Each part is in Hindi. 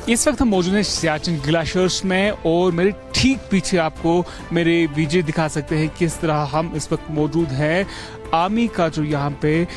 इस वक्त हम मौजूद हैं सियाचिन ग्लेशियर्स में और मेरे ठीक पीछे आपको मेरे वीजे दिखा सकते हैं किस तरह हम इस वक्त मौजूद हैं आर्मी का जो यहाँ पे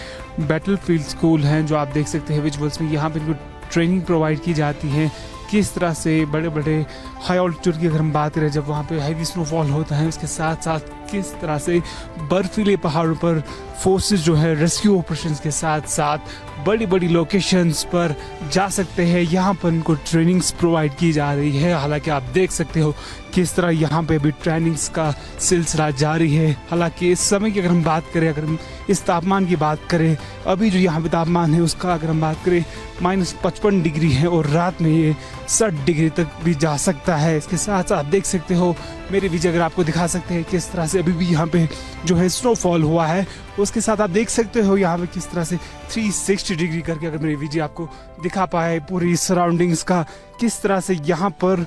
बैटलफील्ड स्कूल है, जो आप देख सकते हैं विजुअल्स में। यहाँ पे इनको ट्रेनिंग प्रोवाइड की जाती है किस तरह से बड़े बड़े हाई ऑल्टीट्यूड की अगर हम बात करें, जब वहाँ पे हैवी स्नोफॉल होता है, उसके साथ साथ किस तरह से बर्फीले पहाड़ों पर फोर्सेस जो है रेस्क्यू ऑपरेशंस के साथ साथ बड़ी बड़ी लोकेशंस पर जा सकते हैं। यहाँ पर इनको ट्रेनिंग्स प्रोवाइड की जा रही है। हालांकि आप देख सकते हो किस तरह यहाँ पे भी ट्रेनिंग्स का सिलसिला जारी है। हालांकि इस समय की अगर हम बात करें, अगर हम इस तापमान की बात करें, अभी जो यहाँ पे तापमान है उसका अगर हम बात करें -55 डिग्री है और रात में ये 60 डिग्री तक भी जा सकता है। इसके साथ साथ देख सकते हो मेरे बीच अगर आपको दिखा सकते हैं किस तरह से अभी भी यहाँ पे जो है स्नोफॉल हुआ है। उसके साथ आप देख सकते हो यहाँ पे किस तरह से 360 डिग्री करके अगर मेरे वीडियो आपको दिखा पाए पूरी सराउंडिंग्स का, किस तरह से यहाँ पर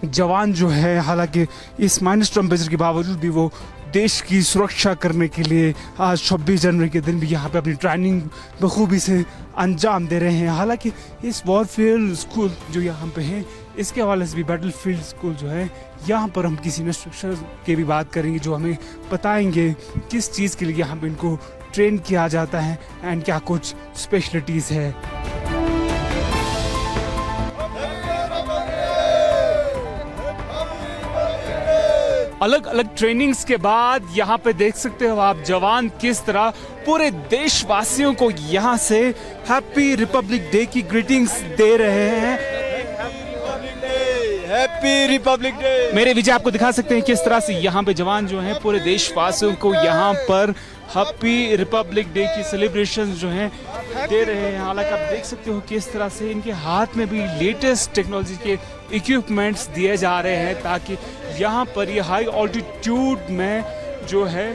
जवान जो है, हालांकि इस माइनस टेम्परेचर के बावजूद भी वो देश की सुरक्षा करने के लिए आज 26 जनवरी के दिन भी यहाँ पे अपनी ट्रेनिंग बखूबी से अंजाम दे रहे हैं। हालांकि इस वॉरफेयर स्कूल जो यहाँ पे है, इसके हवाले से भी बैटलफील्ड स्कूल जो है, यहाँ पर हम किसी इंस्ट्रक्टर की भी बात करेंगे जो हमें बताएंगे किस चीज़ के लिए यहाँ पे इनको ट्रेन किया जाता है एंड क्या कुछ स्पेशलिटीज़ है। अलग अलग ट्रेनिंग्स के बाद यहाँ पे देख सकते हो आप जवान किस तरह पूरे देशवासियों को यहाँ से हैप्पी रिपब्लिक डे की ग्रीटिंग्स दे रहे हैं। Happy Republic day. मेरे विजय आपको दिखा सकते हैं किस तरह से यहाँ पे जवान जो हैं पूरे देशवासियों को यहाँ पर हैप्पी रिपब्लिक डे की सेलिब्रेशन जो हैं दे रहे हैं। हालांकि आप देख सकते हो किस तरह से इनके हाथ में भी लेटेस्ट टेक्नोलॉजी के इक्विपमेंट्स दिए जा रहे हैं ताकि यहाँ पर ये हाई ऑल्टीट्यूड में जो है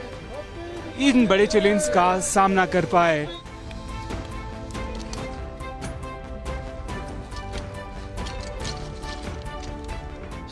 इन बड़े चैलेंज का सामना कर पाए।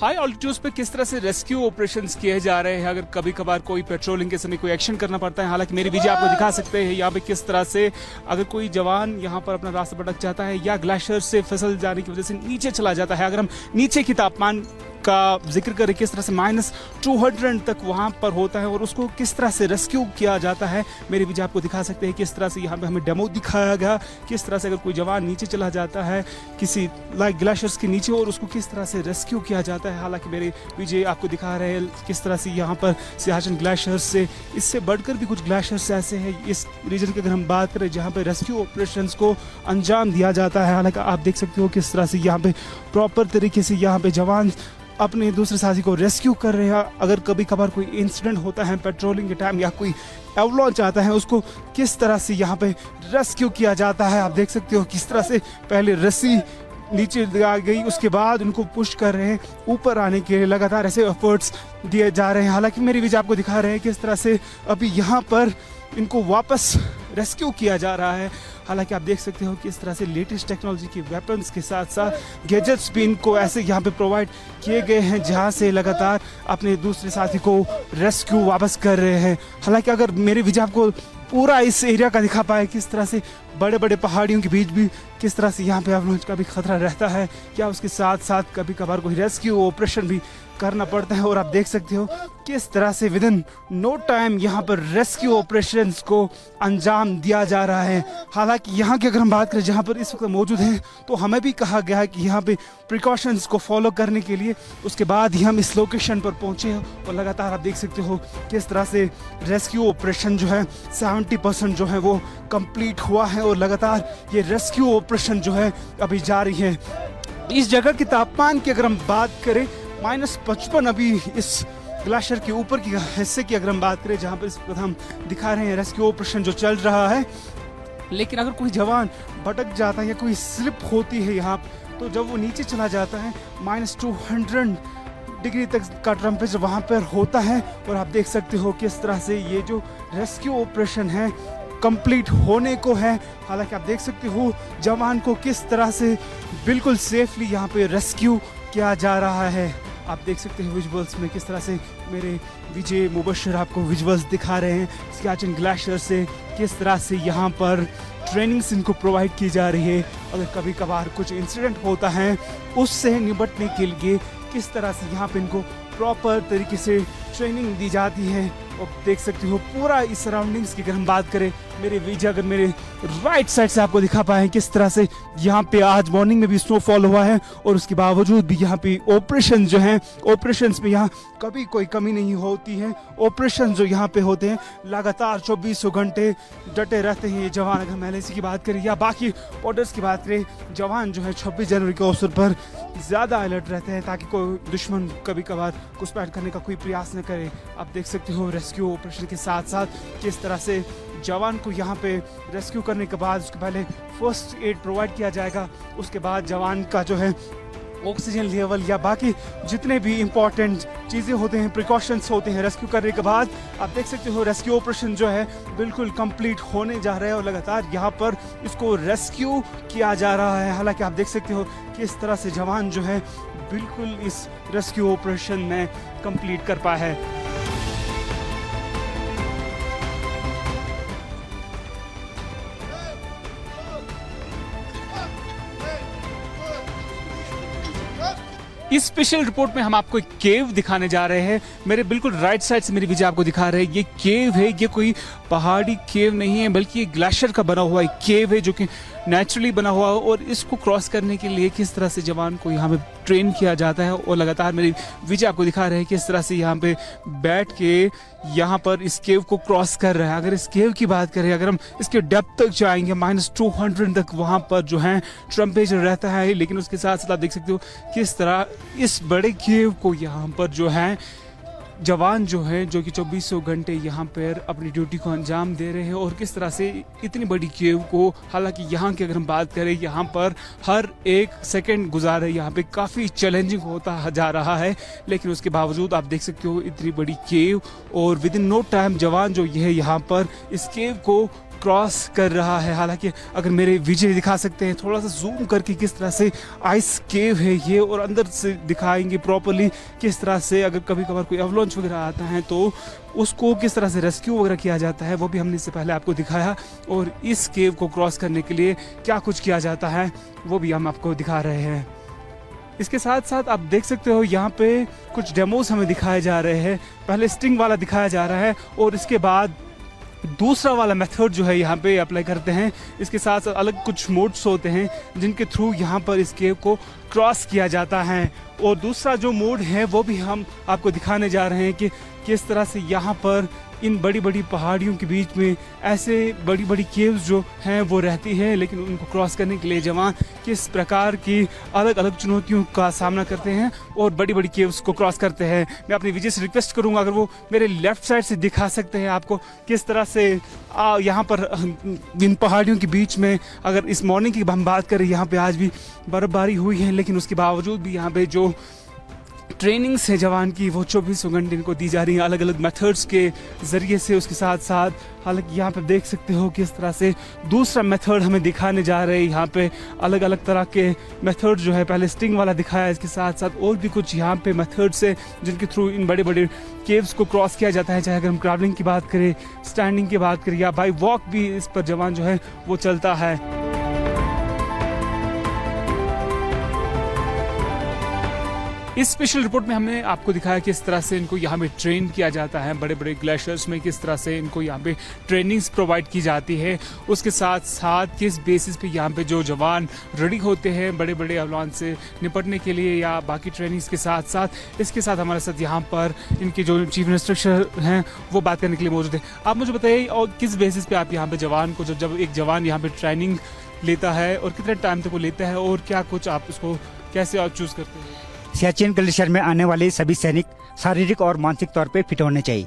हाई ऑल्टीट्यूड्स पे किस तरह से रेस्क्यू ऑपरेशंस किए जा रहे हैं, अगर कभी कभार कोई पेट्रोलिंग के समय कोई एक्शन करना पड़ता है। हालांकि मेरी वीडियो आपको दिखा सकते हैं यहाँ पे किस तरह से अगर कोई जवान यहाँ पर अपना रास्ता भटक जाता है या ग्लेशियर से फिसल जाने की वजह से नीचे चला जाता है, अगर हम नीचे की तापमान का जिक्र करें किस तरह से -200 तक वहाँ पर होता है और उसको किस तरह से रेस्क्यू किया जाता है, मेरी वीडियो आपको दिखा सकते हैं किस तरह से यहाँ पे हमें डेमो दिखाया गया किस तरह से अगर कोई जवान नीचे चला जाता है किसी ग्लेशियर्स के नीचे और उसको किस तरह से रेस्क्यू किया जाता है। हालांकि मेरे वीडियो आपको दिखा रहे हैं किस तरह से यहाँ पर सियाचिन ग्लेशियर्स से इससे बढ़कर भी कुछ ग्लेशियर्स ऐसे हैं इस रीजन की अगर हम बात करें जहाँ पर रेस्क्यू ऑपरेशंस को अंजाम दिया जाता है। हालांकि आप देख सकते हो किस तरह से यहाँ पे प्रॉपर तरीके से यहाँ पे जवान अपने दूसरे साथी को रेस्क्यू कर रहे हैं। अगर कभी कभार कोई इंसिडेंट होता है पेट्रोलिंग के टाइम या कोई एवलॉन्च आता है, उसको किस तरह से यहाँ पे रेस्क्यू किया जाता है। आप देख सकते हो किस तरह से पहले रस्सी नीचे आ गई, उसके बाद उनको पुश कर रहे हैं ऊपर आने के लिए, लगातार ऐसे एफर्ट्स दिए जा रहे हैं। हालांकि मेरी वीडियो आपको दिखा रहे हैं किस तरह से अभी यहाँ पर इनको वापस रेस्क्यू किया जा रहा है। हालांकि आप देख सकते हो किस तरह से लेटेस्ट टेक्नोलॉजी के वेपन्स के साथ साथ गैजेट्स भी इनको ऐसे यहाँ पे प्रोवाइड किए गए हैं जहाँ से लगातार अपने दूसरे साथी को रेस्क्यू वापस कर रहे हैं। हालांकि अगर मेरे विजय आपको पूरा इस एरिया का दिखा पाए किस तरह से बड़े बड़े पहाड़ियों के बीच भी किस तरह से यहाँ पे एवलांच का भी खतरा रहता है, क्या उसके साथ साथ कभी कभार कोई रेस्क्यू ऑपरेशन भी करना पड़ता है। और आप देख सकते हो किस तरह से विद इन नो टाइम यहाँ पर रेस्क्यू ऑपरेशंस को अंजाम दिया जा रहा है। हालांकि यहाँ की अगर हम बात करें जहाँ पर इस वक्त मौजूद हैं, तो हमें भी कहा गया है कि यहाँ पे प्रिकॉशंस को फॉलो करने के लिए उसके बाद ही हम इस लोकेशन पर पहुँचे और लगातार आप देख सकते हो किस तरह से रेस्क्यू ऑपरेशन जो है 70% जो है वो कंप्लीट हुआ है और लगातार ये रेस्क्यू ऑपरेशन जो है अभी जारी है। इस जगह के तापमान की अगर हम बात करें -55 अभी इस ग्लेशियर के ऊपर की हिस्से की अगर हम बात करें जहाँ पर इस वक्त हम दिखा रहे हैं रेस्क्यू ऑपरेशन जो चल रहा है। लेकिन अगर कोई जवान भटक जाता है या कोई स्लिप होती है यहाँ, तो जब वो नीचे चला जाता है -200 डिग्री तक का टेम्परेचर वहाँ पर होता है। और आप देख सकते हो किस तरह से ये जो रेस्क्यू ऑपरेशन है कंप्लीट होने को है। हालांकि आप देख सकते हो जवान को किस तरह से बिल्कुल सेफली यहाँ पे रेस्क्यू किया जा रहा है। आप देख सकते हैं विजुअल्स में किस तरह से मेरे विजय मुबशर आपको विजुअल्स दिखा रहे हैं सियाचिन ग्लेशियर से किस तरह से यहाँ पर ट्रेनिंग्स इनको प्रोवाइड की जा रही है। अगर कभी कभार कुछ इंसिडेंट होता है उससे निपटने के लिए किस तरह से यहाँ पे इनको प्रॉपर तरीके से ट्रेनिंग दी जाती है। और देख सकते हो पूरा इस सराउंडिंग्स की अगर हम बात करें मेरे विजय अगर मेरे राइट साइड से आपको दिखा पाए किस तरह से यहाँ पे आज मॉर्निंग में भी स्नोफॉल हुआ है और उसके बावजूद भी यहाँ पे ऑपरेशन जो हैं ऑपरेशंस में यहाँ कभी कोई कमी नहीं होती है। ऑपरेशन जो यहाँ पे होते हैं लगातार 24 घंटे डटे रहते हैं ये जवान। अगर हम LIC की बात करें या बाकी बॉर्डर्स की बात करें जवान जो है 26 जनवरी के अवसर पर ज़्यादा अलर्ट रहते हैं ताकि कोई दुश्मन कभी कभार घुसपैठ करने का कोई प्रयास न करे। आप देख सकते हो रेस्क्यू ऑपरेशन के साथ साथ किस तरह से जवान को यहाँ पे रेस्क्यू करने के बाद उसके पहले फर्स्ट एड प्रोवाइड किया जाएगा। उसके बाद जवान का जो है ऑक्सीजन लेवल या बाकी जितने भी इम्पोर्टेंट चीज़ें होते हैं प्रिकॉशंस होते हैं रेस्क्यू करने के बाद आप देख सकते हो रेस्क्यू ऑपरेशन जो है बिल्कुल कंप्लीट होने जा रहा है और लगातार यहाँ पर इसको रेस्क्यू किया जा रहा है। हालांकि आप देख सकते हो किस तरह से जवान जो है बिल्कुल इस रेस्क्यू ऑपरेशन में कंप्लीट कर पाया है। इस स्पेशल रिपोर्ट में हम आपको एक केव दिखाने जा रहे हैं। मेरे बिल्कुल राइट साइड से मेरी विजय आपको दिखा रहे हैं ये केव है। ये कोई पहाड़ी केव नहीं है बल्कि ये ग्लेशियर का बना हुआ एक केव है जो कि नेचुरली बना हुआ है और इसको क्रॉस करने के लिए किस तरह से जवान को यहाँ पे ट्रेन किया जाता है। और लगातार मेरी विजय आपको दिखा रहे हैं किस तरह से यहाँ पे बैठ के यहाँ पर इस केव को क्रॉस कर रहे हैं। अगर इस केव की बात करें अगर हम इसके डेप्थ तक जाएंगे -200 तक वहाँ पर जो है टेम्परेचर रहता है। लेकिन उसके साथ साथ आप देख सकते हो किस तरह इस बड़े केव को यहाँ पर जो है जवान जो है जो कि 24 घंटे यहाँ पर अपनी ड्यूटी को अंजाम दे रहे हैं। और किस तरह से इतनी बड़ी केव को हालांकि यहाँ की अगर हम बात करें यहाँ पर हर एक सेकंड गुजारे यहाँ पे काफ़ी चैलेंजिंग होता जा रहा है। लेकिन उसके बावजूद आप देख सकते हो इतनी बड़ी केव और विद इन नो टाइम जवान जो ये यहाँ पर इस केव को क्रॉस कर रहा है। हालांकि अगर मेरे विजय दिखा सकते हैं थोड़ा सा जूम करके किस तरह से आइस केव है ये और अंदर से दिखाएंगे प्रॉपरली किस तरह से अगर कभी कभार कोई अवलॉन्च वगैरह आता है तो उसको किस तरह से रेस्क्यू वगैरह किया जाता है वो भी हमने इससे पहले आपको दिखाया। और इस केव को क्रॉस करने के लिए क्या कुछ किया जाता है वो भी हम आपको दिखा रहे हैं। इसके साथ साथ आप देख सकते हो यहाँ पे कुछ डेमोज हमें दिखाए जा रहे हैं। पहले स्टिंग वाला दिखाया जा रहा है और इसके बाद दूसरा वाला मेथड जो है यहाँ पे अप्लाई करते हैं। इसके साथ साथ अलग कुछ मोड्स होते हैं जिनके थ्रू यहाँ पर इस केव को क्रॉस किया जाता है। और दूसरा जो मोड है वो भी हम आपको दिखाने जा रहे हैं कि किस तरह से यहाँ पर इन बड़ी बड़ी पहाड़ियों के बीच में ऐसे बड़ी बड़ी केव्स जो हैं वो रहती है। लेकिन उनको क्रॉस करने के लिए जवान किस प्रकार की अलग अलग चुनौतियों का सामना करते हैं और बड़ी बड़ी केव्स को क्रॉस करते हैं। मैं अपनी विजय से रिक्वेस्ट करूंगा अगर वो मेरे लेफ्ट साइड से दिखा सकते हैं आपको किस तरह से यहाँ पर इन पहाड़ियों के बीच में अगर इस मॉर्निंग की हम बात करें यहाँ पे आज भी बर्फबारी हुई है। लेकिन उसके बावजूद भी यहाँ पे जो ट्रेनिंग्स है जवान की वो 24 घंटे इनको दी जा रही है अलग अलग मेथड्स के ज़रिए से। उसके साथ साथ हालांकि यहाँ पे देख सकते हो किस तरह से दूसरा मेथड हमें दिखाने जा रहे हैं। यहाँ पे अलग अलग तरह के मेथड जो है पहले स्टिंग वाला दिखाया इसके साथ साथ और भी कुछ यहाँ पे मेथड्स है जिनके थ्रू इन बड़े बड़े केव्स को क्रॉस किया जाता है। चाहे अगर हम ट्रैवलिंग की बात करें स्टैंडिंग की बात करें या बाई वॉक भी इस पर जवान जो है वो चलता है। इस स्पेशल रिपोर्ट में हमने आपको दिखाया किस तरह से इनको यहाँ पे ट्रेन किया जाता है बड़े बड़े ग्लेशियर्स में किस तरह से इनको यहाँ पे ट्रेनिंग्स प्रोवाइड की जाती है। उसके साथ साथ किस बेसिस पे यहाँ पे जो जवान रेडी होते हैं बड़े बड़े अवलॉन्च से निपटने के लिए या बाकी ट्रेनिंग्स के साथ साथ इसके साथ हमारे साथ यहाँ पर इनके जो चीफ इंस्ट्रक्टर हैं वो बात करने के लिए मौजूद है। आप मुझे बताइए और किस बेसिस पे आप यहाँ पे जवान को जब एक जवान यहाँ पे ट्रेनिंग लेता है और कितने टाइम तक वो लेता है और क्या कुछ आप उसको कैसे आप चूज करते हैं? सियाचिन ग्लेशियर में आने वाले सभी सैनिक शारीरिक और मानसिक तौर पे फिट होने चाहिए।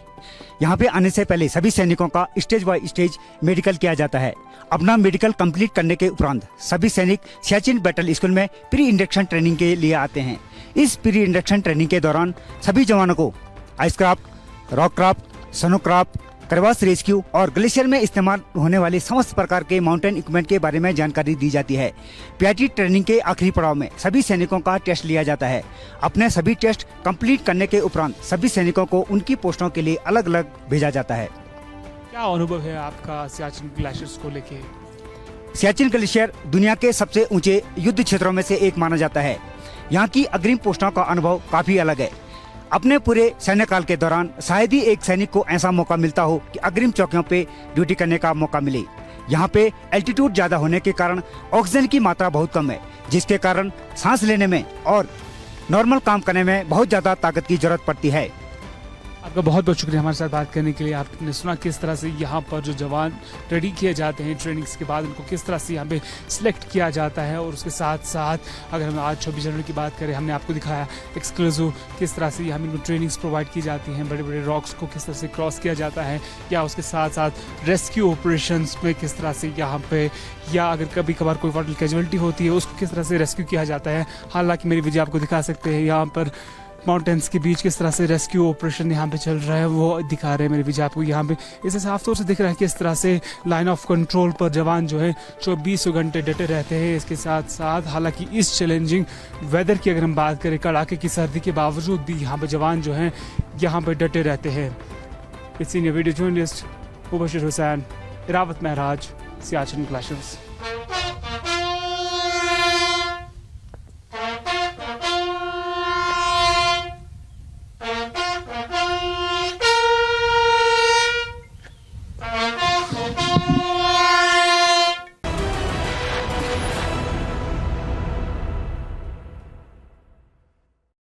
यहाँ पे आने से पहले सभी सैनिकों का स्टेज बाय स्टेज मेडिकल किया जाता है। अपना मेडिकल कंप्लीट करने के उपरांत सभी सैनिक सियाचिन बैटल स्कूल में प्री इंडक्शन ट्रेनिंग के लिए आते हैं। इस प्री इंडक्शन ट्रेनिंग के दौरान सभी जवानों को ice craft, rock craft, snow craft, crevasse rescue और ग्लेशियर में इस्तेमाल होने वाले समस्त प्रकार के माउंटेन इक्विपमेंट के बारे में जानकारी दी जाती है। पीआईटी ट्रेनिंग के आखिरी पड़ाव में सभी सैनिकों का टेस्ट लिया जाता है। अपने सभी टेस्ट कंप्लीट करने के उपरांत सभी सैनिकों को उनकी पोस्टों के लिए अलग अलग भेजा जाता है। क्या अनुभव है आपका सियाचिन ग्लेशियर्स को लेके? सियाचिन ग्लेशियर दुनिया के सबसे ऊंचे युद्ध क्षेत्रों में से एक माना जाता है। यहाँ की अग्रिम पोस्टों का अनुभव काफी अलग है। अपने पूरे सैन्य काल के दौरान शायद ही एक सैनिक को ऐसा मौका मिलता हो कि अग्रिम चौकियों पे ड्यूटी करने का मौका मिले। यहाँ पे एल्टीट्यूड ज्यादा होने के कारण ऑक्सीजन की मात्रा बहुत कम है, जिसके कारण सांस लेने में और नॉर्मल काम करने में बहुत ज्यादा ताकत की जरूरत पड़ती है। आपका बहुत बहुत शुक्रिया हमारे साथ बात करने के लिए। आपने सुना किस तरह से यहाँ पर जो जवान रेडी किए जाते हैं ट्रेनिंग्स के बाद, उनको किस तरह से यहाँ पे सिलेक्ट किया जाता है। और उसके साथ साथ अगर हम आज 26 जनवरी की बात करें, हमने आपको दिखाया एक्सक्लूसिव किस तरह से यहाँ इनको ट्रेनिंग्स प्रोवाइड की जाती हैं, बड़े बड़े रॉक्स को किस तरह से क्रॉस किया जाता है, या उसके साथ साथ रेस्क्यू ऑपरेशंस में किस तरह से यहाँ पे, या अगर कभी कभार कोई वाटर कैजुअलिटी होती है उसको किस तरह से रेस्क्यू किया जाता है। हालांकि मेरी वीडियो आपको दिखा सकते हैं यहाँ पर माउंटेन्स के बीच किस तरह से रेस्क्यू ऑपरेशन यहाँ पे चल रहा है, वो दिखा रहे हैं मेरे विजय आपको। यहाँ पे इसे साफ तौर से दिख रहा है किस तरह से लाइन ऑफ कंट्रोल पर जवान जो है 24 घंटे डटे रहते हैं। इसके साथ साथ हालांकि इस चैलेंजिंग वेदर की अगर हम बात करें, कड़ाके की सर्दी के बावजूद भी यहाँ पे जवान जो हैं यहाँ पे डटे रहते हैं। It's senior video journalist Mubashir Hussain, Airavat Maharaj, Siachen glaciers.